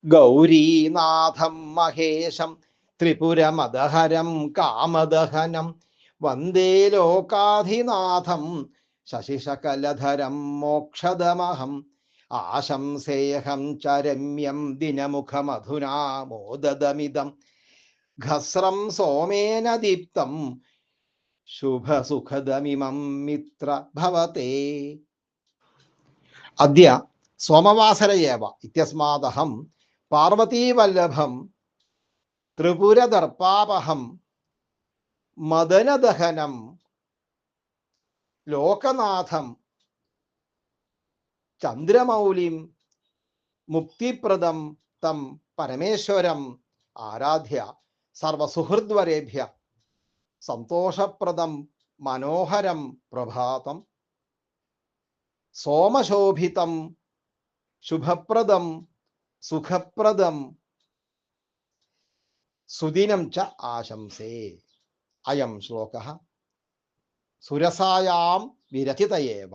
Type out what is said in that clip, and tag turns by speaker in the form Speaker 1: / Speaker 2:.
Speaker 1: ഗൗരീനാഥം മഹേശം ത്രിപുരമദഹരം കാമദഹനം വന്ദേ ലോകാധിനാഥം ശശിശകലധരം മോക്ഷദമഹം ആശംസേഹം ചരമ്യം ദിനമുഖമധുനാ മോദദമിദം ഘസ്രം സോമേന ദീപ്തം ശുഭസുഖദമിമം മിത്ര ഭവതേ. അദ്യ സോമവാസര ഏവ ഇത്യസ്മാദഹം പാർവതീവല്ലഭം ത്രിപുരദർപ്പാപഹം മദനദഹനം ലോകനാഥം ചന്ദ്രമൗലിം മുക്തിപ്രദം തം പരമേശ്വരം ആരാധ്യ സർവസുഹൃദ്വരേഭ്യ സന്തോഷപ്രദം മനോഹരം പ്രഭാതം സോമശോഭിതം ശുഭപ്രദം സുഖപ്രദം സുദിനം ച ആശംസേ. അയം ശ്ലോകഃ സുരസായാം വിരചിത ഏവ.